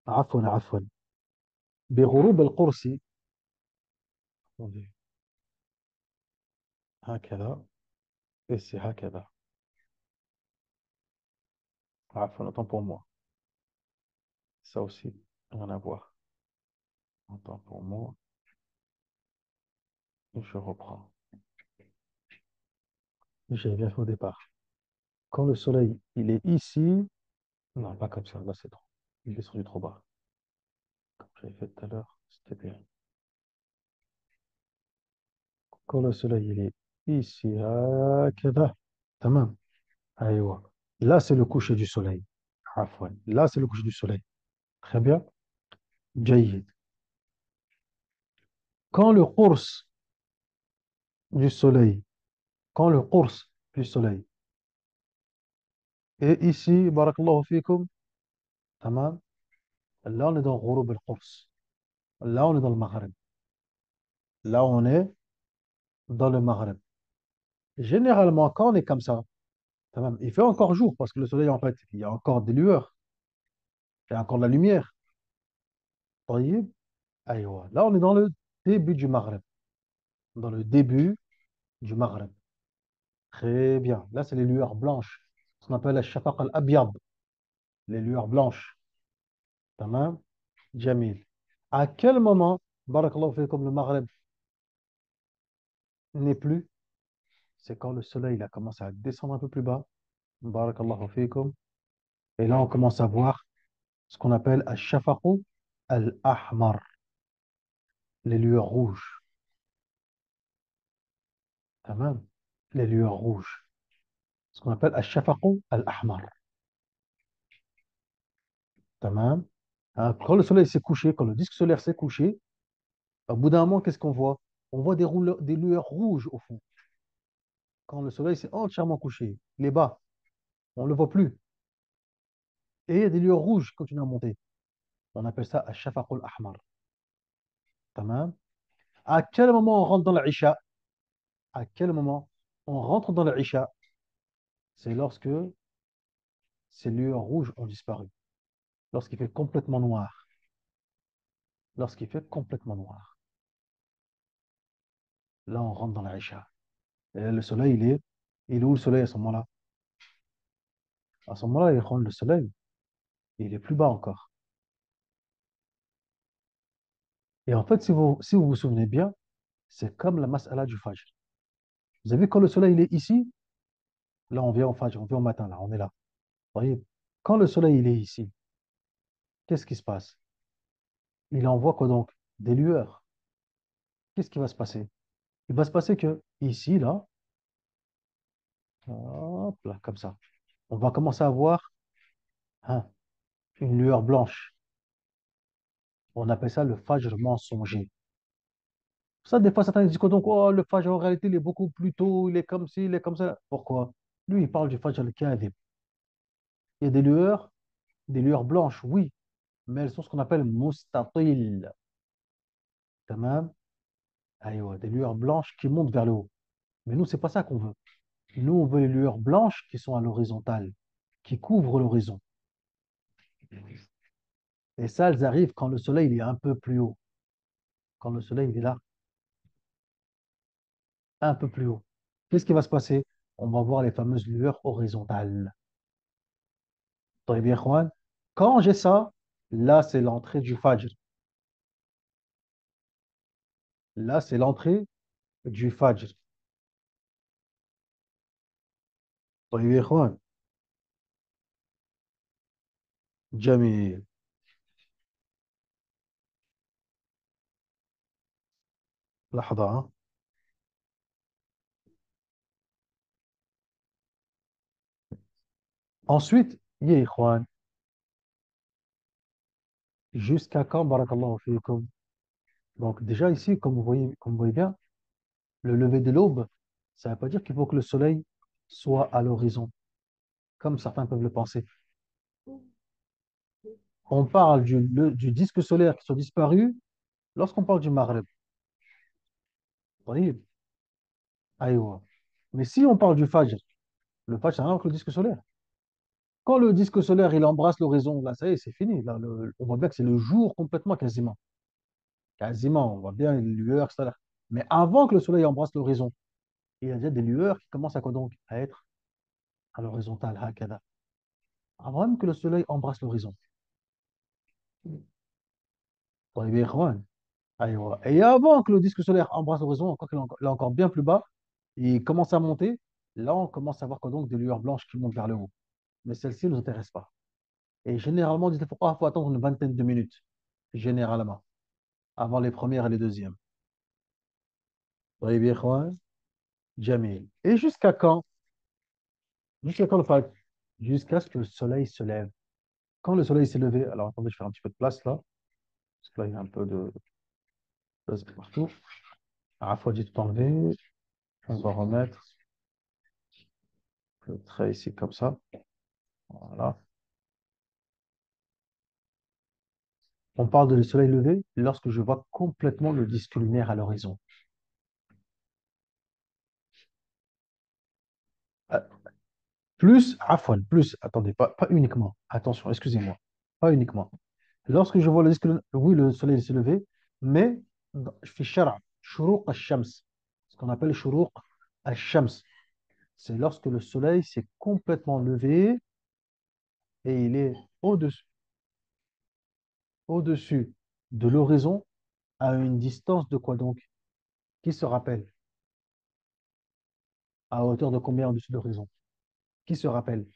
عفوا عفوا بغروب القرص. Attendez. هكذا et c'est هكذا. عفوا, autant pour moi. Ça aussi, rien à voir. Autant pour moi. Et je reprends. J'ai bien fait au départ. Quand le soleil, il est ici. Non, pas comme ça. Là, c'est trop. Il est descendu trop bas. Comme j'avais fait tout à l'heure, c'était bien. Quand le soleil, il est ici. هكذا. تمام. أيوة. Là, c'est le coucher du soleil. عفوا. Là, c'est le coucher du soleil. Très bien. جيد. Quand le course du soleil, quand le course du soleil est ici, barakallahu fikum, tamam, là on est dans Ghurub al-Qurs. Là on est dans le Maghreb. Là on est dans le Maghreb. Généralement, quand on est comme ça, tamam, il fait encore jour parce que le soleil, en fait, il y a encore des lueurs, il y a encore de la lumière. طيب. أيوة. Là on est dans le début du Maghreb. Dans le début du Maghreb. Très bien. Là, c'est les lueurs blanches. Ce qu'on appelle la shafaq al-abyad, les lueurs blanches. Tamam. Jamil. À quel moment, barakallahu fikum, le Maghreb n'est plus? C'est quand le soleil il a commencé à descendre un peu plus bas. Barakallahu fikum. Et là, on commence à voir ce qu'on appelle al-shafaqu al-ahmar, les lueurs rouges. Tamam. Les lueurs rouges. Ce qu'on appelle al-shafaqu al-ahmar. Tamam. Hein, quand le soleil s'est couché, quand le disque solaire s'est couché, au bout d'un moment, qu'est-ce qu'on voit? On voit des lueurs rouges au fond. Quand le soleil s'est entièrement couché, il est bas, on ne le voit plus. Et il y a des lueurs rouges qui continuent à monter. On appelle ça al-shafaqul ahmar. Tamam. À quel moment on rentre dans l'Isha? À quel moment on rentre dans l'Isha? C'est lorsque ces lueurs rouges ont disparu. Lorsqu'il fait complètement noir. Lorsqu'il fait complètement noir. Là, on rentre dans l'Isha. Et le soleil, il est où le soleil à ce moment-là? À ce moment-là, il rentre le soleil. Il est plus bas encore. Et en fait, si vous vous souvenez bien, c'est comme la mas'ala du Fajr. Vous avez vu quand le soleil il est ici, là on vient au Fajr, on vient au matin, là, on est là. Vous voyez, quand le soleil il est ici, qu'est-ce qui se passe? Il envoie quoi donc? Des lueurs. Qu'est-ce qui va se passer? Il va se passer que ici, là, hop là, comme ça, on va commencer à voir hein, une lueur blanche. On appelle ça le Fajr mensonger. Ça, des fois, certains disent que donc, oh, le Fajr en réalité, il est beaucoup plus tôt, il est comme ci, il est comme ça. Pourquoi? Lui, il parle du Fajr al-Kadhib. Il y a des lueurs blanches, oui, mais elles sont ce qu'on appelle mustatil. Tamam. Aïwa, des lueurs blanches qui montent vers le haut. Mais nous, c'est pas ça qu'on veut. Nous, on veut les lueurs blanches qui sont à l'horizontale, qui couvrent l'horizon. Et ça, elles arrivent quand le soleil il est un peu plus haut. Quand le soleil il est là, un peu plus haut. Qu'est-ce qui va se passer? On va voir les fameuses lueurs horizontales. Très bien, Juan. Quand j'ai ça, là, c'est l'entrée du Fajr. Là, c'est l'entrée du Fajr. Très bien, Juan. Jamil. لحظة hein. Ensuite, yeah, Juan, jusqu'à quand, barakallahu fiikum? Donc, déjà ici, comme vous voyez bien, le lever de l'aube, ça ne veut pas dire qu'il faut que le soleil soit à l'horizon, comme certains peuvent le penser. On parle du disque solaire qui soit disparu lorsqu'on parle du Maghreb. طيب. Aïwa. Mais si on parle du Fajr, le Fajr, c'est rien que le disque solaire. Quand le disque solaire, il embrasse l'horizon, là, ça y est, c'est fini. Là, on voit bien que c'est le jour complètement, quasiment. Quasiment, on voit bien les lueurs, etc. Mais avant que le soleil embrasse l'horizon, il y a déjà des lueurs qui commencent à quoi donc? À être à l'horizontale, hakada. Avant même que le soleil embrasse l'horizon. طيب يا إخوان. أيوة. Et avant que le disque solaire embrasse l'horizon, encore qu'il est encore bien plus bas, il commence à monter. Là, on commence à voir quoi donc des lueurs blanches qui montent vers le haut. Mais celles-ci ne nous intéressent pas. Et généralement, on dit qu'il faut attendre une vingtaine de minutes, généralement, avant les premières et les deuxièmes. طيب يا إخوان. Jamil. Et jusqu'à quand? Jusqu'à quand le fajr? Jusqu'à ce que le soleil se lève. Quand le soleil s'est levé, alors attendez, je fais un petit peu de place là, parce que là, il y a un peu de place partout. Ah, faut tout enlever. On va remettre le trait ici comme ça. Voilà. On parle de le soleil levé lorsque je vois complètement le disque lunaire à l'horizon. Euh, Plus, afwan, plus, attendez, pas uniquement. Attention, excusez-moi. Pas uniquement. Lorsque je vois le disque, oui, le soleil s'est levé, mais je fais shara, shuruq al-shams, ce qu'on appelle shuruq al-shams. C'est lorsque le soleil s'est complètement levé et il est au-dessus, au-dessus de l'horizon à une distance de quoi donc? Qui se rappelle? À hauteur de combien au-dessus de l'horizon? Qui se rappelle?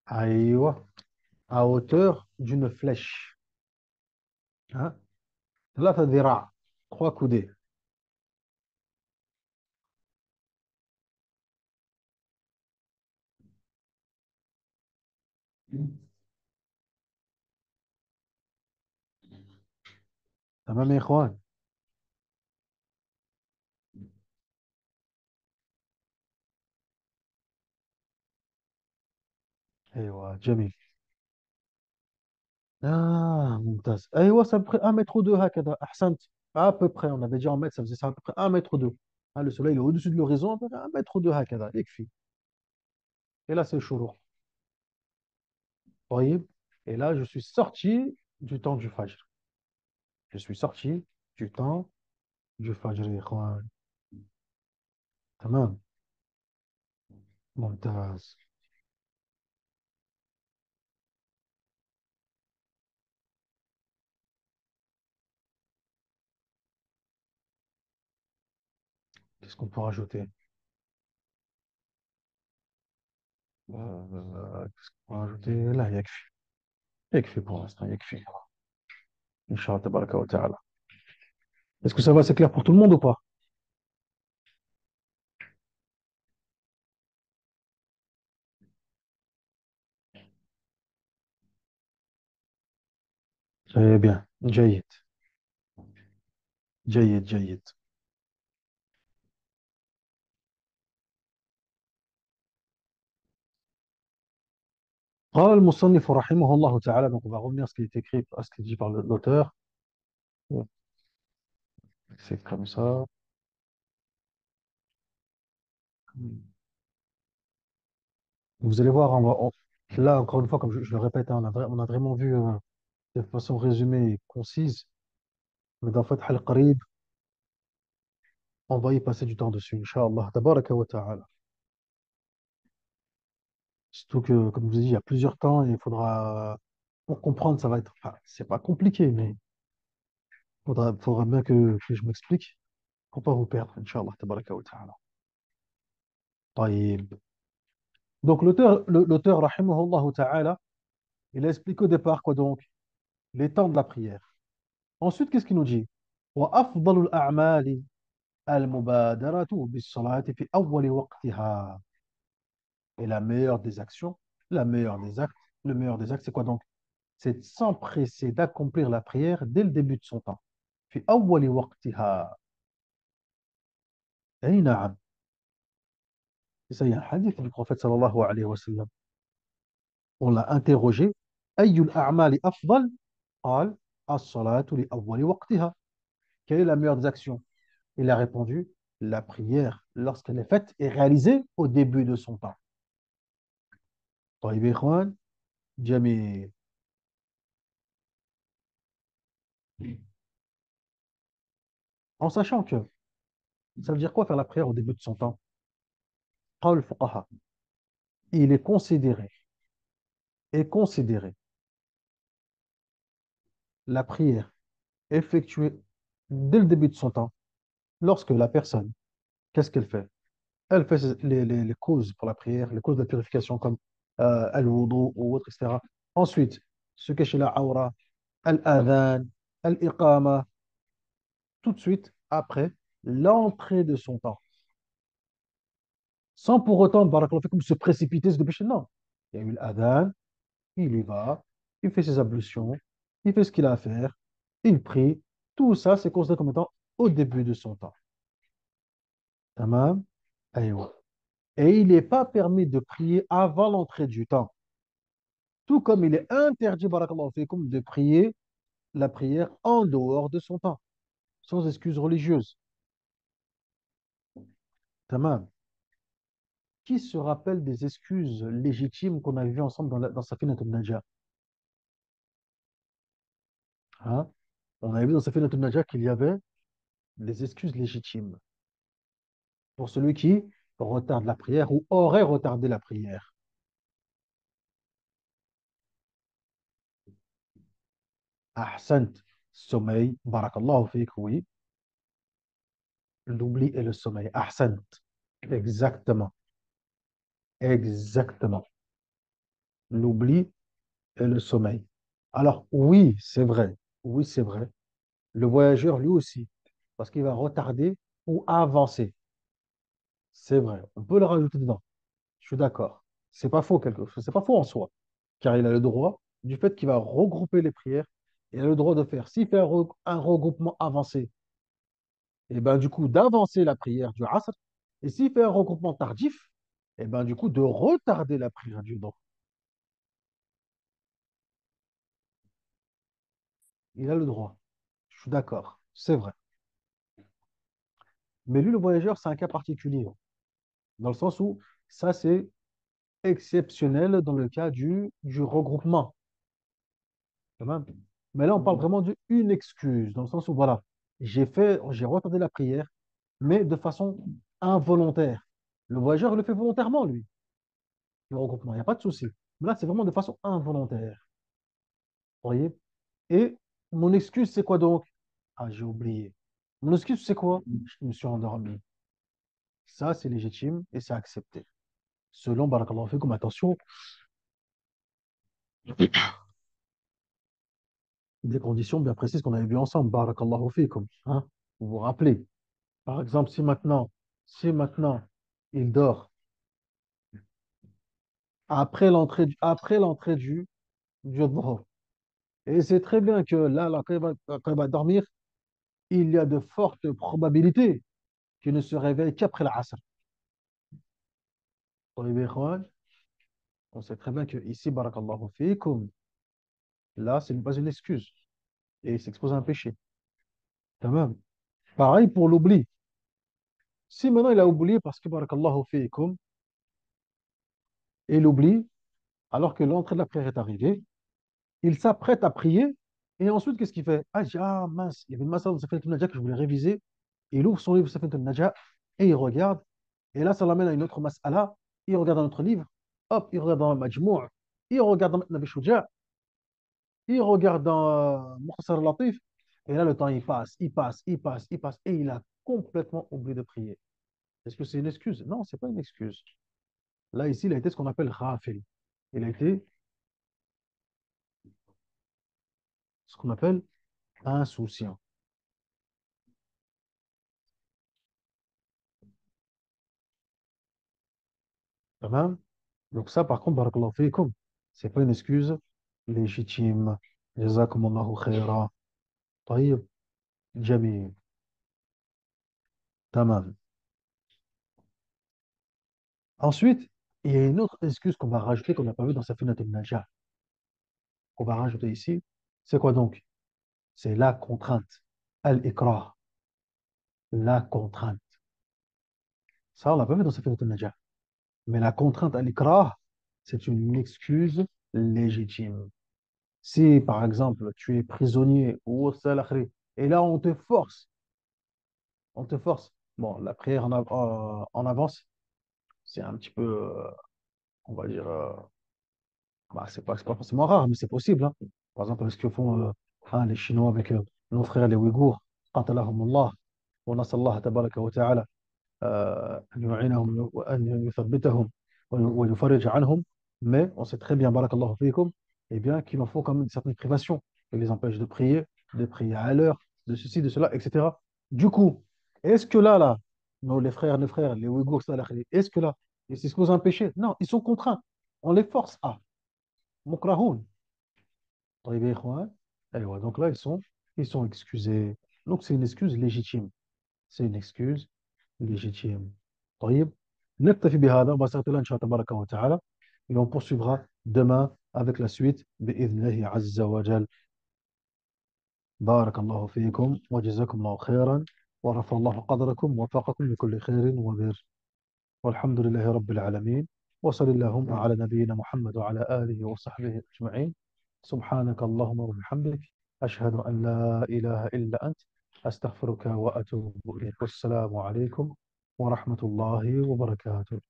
Aïwa, à hauteur d'une flèche. Hein? ثلاثة ذراع. Trois coudées. تمام يا إخوان. أيوة جميل. Ah, ممتاز. أيوة, c'est à peu près 1 mètre ou 2 هكذا. أحسنت. À peu près, on avait dit en mètre, ça faisait ça à peu près 1 mètre ou 2. Hein, le soleil il est au-dessus de l'horizon, à peu près 1 mètre ou 2 هكذا. يكفي. Et là, c'est le shourouk. طيب. Et là, je suis sorti du temps du Fajr. Je suis sorti du temps du Fajr, يا إخوان. تمام. ممتاز. Qu'est-ce qu'on peut rajouter? Qu'est-ce qu'on peut rajouter? Là, يكفي. يكفي pour l'instant, يكفي. Inch'Allah, tabaraka wa ta'ala. Est-ce que ça va, c'est clair pour tout le monde ou pas? Très bien. جيد. جيد جيد. قال المصنف رحمه الله تعالى, donc on va revenir à ce qui est écrit, à ce qui est dit par l'auteur. C'est comme ça. Vous allez voir, là, encore une fois, comme je le répète, hein, on a vraiment vu de façon résumée et concise, mais dans Fath al-Qarib, on va y passer du temps dessus, Inch'Allah. Tabaraka wa ta'ala. Surtout que, comme je vous ai dit, il y a plusieurs temps et il faudra, pour comprendre, ça va être, enfin, c'est pas compliqué, mais faudra bien que je m'explique pour pas vous perdre, Inch'Allah. Tabaraka wa ta'ala. طيب. Donc, l'auteur, rahimahullah ta'ala, il a expliqué au départ, quoi donc, les temps de la prière. Ensuite, qu'est-ce qu'il nous dit? وأفضل الأعمال المبادرة بالصلاة في أول وقتها. Et la meilleure des actions, la meilleure des actes, le meilleur des actes, c'est quoi donc? c'est de s'empresser d'accomplir la prière dès le début de son temps. في أول وقتها. أي نعم. C'est ça, il y a un hadith du prophète sallallahu alayhi wa sallam. On l'a interrogé. أي الأعمال أفضل؟ قال الصلاة لأول وقتها. Quelle est la meilleure des actions? Il a répondu, la prière, lorsqu'elle est faite, est réalisée au début de son temps. طيب يا إخوان جميل. En sachant que ça veut dire quoi faire la prière au début de son temps? قال الفقهاء, il est considéré la prière effectuée dès le début de son temps lorsque la personne, qu'est-ce qu'elle fait? Elle fait les causes pour la prière, les causes de la purification comme al-wudu ou autre, etc. Ensuite, ce qui est chez la aura, al-adhan, al-iqama, tout de suite après l'entrée de son temps. Sans pour autant, barakallahu fikum, se précipiter, se dépêcher. Non. Il y a eu l'adhan, il y va, il fait ses ablutions, il fait ce qu'il a à faire, il prie. Tout ça, c'est considéré comme étant au début de son temps. Tamam? Aïwa. Et il n'est pas permis de prier avant l'entrée du temps. Tout comme il est interdit, barakallahu fikum, de prier la prière en dehors de son temps, sans excuse religieuse. Tamam. Qui se rappelle des excuses légitimes qu'on a vues ensemble dans Safina al-Najah? Hein? On avait vu dans Safina al-Najah qu'il y avait des excuses légitimes pour celui qui retarde la prière ou aurait retardé la prière. Ahsant, sommeil, barakallahu fik, oui, l'oubli et le sommeil. Ahsant, exactement, exactement. L'oubli et le sommeil. Alors, oui, c'est vrai. Le voyageur, lui aussi, parce qu'il va retarder ou avancer. C'est vrai, on peut le rajouter dedans. Je suis d'accord. C'est pas faux en soi, car il a le droit du fait qu'il va regrouper les prières. Il a le droit de faire, s'il fait un regroupement avancé, et ben du coup d'avancer la prière du Asr, et s'il fait un regroupement tardif, et ben du coup de retarder la prière du Dhuhr. Il a le droit. Je suis d'accord, c'est vrai. Mais lui, le voyageur, c'est un cas particulier, dans le sens où ça, c'est exceptionnel dans le cas du regroupement. Quand même. Mais là, on parle vraiment d'une excuse, dans le sens où, voilà, j'ai retardé la prière, mais de façon involontaire. Le voyageur le fait volontairement, lui, le regroupement, il n'y a pas de souci. Mais là, c'est vraiment de façon involontaire. Vous voyez? Et mon excuse, c'est quoi donc? Ah, j'ai oublié. Mon excuse, c'est quoi? Je me suis endormi. Ça, c'est légitime et c'est accepté. Selon, barakallahu fikum, attention, des conditions bien précises qu'on avait vues ensemble, barakallahu fikum. Hein? Vous vous rappelez? Par exemple, si maintenant il dort après l'entrée du Dhuhr, et c'est très bien que là, quand il va dormir, il y a de fortes probabilités qu'il ne se réveille qu'après l'Asr. طيب يا إخوان, on sait très bien que ici, barakallahu fikum, là, ce n'est pas une excuse et il s'expose à un péché. Tamam. Pareil pour l'oubli. Si maintenant il a oublié parce que barakallahu fikum, il oublie alors que l'entrée de la prière est arrivée, il s'apprête à prier et ensuite qu'est-ce qu'il fait? Ah mince, il y avait une masse de Safinatul Najah que je voulais réviser. Il ouvre son livre Safinatul Najah et il regarde. Et là, ça l'amène à une autre mas'ala. Il regarde un autre livre. Hop, il regarde dans le Majmou'. Il regarde dans Nabi Shuja'. Il regarde dans Mukhtasar al-Latif. Et là, le temps, il passe, il passe, il passe, il passe. Et il a complètement oublié de prier. Est-ce que c'est une excuse? Non, c'est pas une excuse. Là, ici, il a été ce qu'on appelle ghafil. Il a été ce qu'on appelle insouciant. Tamam. Donc ça, par contre, barakallahu fikum, c'est pas une excuse légitime. Jazakumullahu khaira. طيب. جميل. تمام. Ensuite, il y a une autre excuse qu'on va rajouter qu'on n'a pas vu dans Safinat al-Najah. On va rajouter ici. C'est quoi donc? C'est la contrainte. Al-ikrah. La contrainte. Ça, on l'a pas vu dans Safinat al-Najah. Mais la contrainte al-ikrah, c'est une excuse légitime. Si, par exemple, tu es prisonnier ou salarié, et là, on te force. Bon, la prière en avance, c'est un petit peu, on va dire, bah, c'est pas forcément rare, mais c'est possible, hein. Par exemple, ce que font hein, les Chinois avec nos frères les Ouïghours, qatalahumullah, wa nasallahu tabaraka wa ta'ala, أن يعينهم وأن يثبتهم ويفرج عنهم. Mais on sait très bien, barakallahu fikum, eh bien, qu'il en faut quand même certaines privations. Il les empêche de prier à l'heure, de ceci, de cela, etc. Du coup, est-ce que là, les frères, les Ouïghours, ça, est-ce que là, ils s'exposent à un péché? Non, ils sont contraints. On les force à. Mukrahun. طيب يا إخوان. أيوة, donc là, ils sont excusés. Donc, c'est une excuse légitime. C'est une excuse légitime. طيب. نكتفي بهذا وبسألت الله إن شاء الله تبارك وتعالى. Et on poursuivra demain avec la suite بإذن الله عز وجل. بارك الله فيكم وجزاكم الله خيرا ورفع الله قدركم ووفقكم لكل خير وبر. والحمد لله رب العالمين. وصل اللهم على نبينا محمد وعلى آله وصحبه أجمعين. سبحانك اللهم وبحمدك أشهد أن لا إله إلا أنت أستغفرك وأتوب إليك. والسلام عليكم ورحمة الله وبركاته.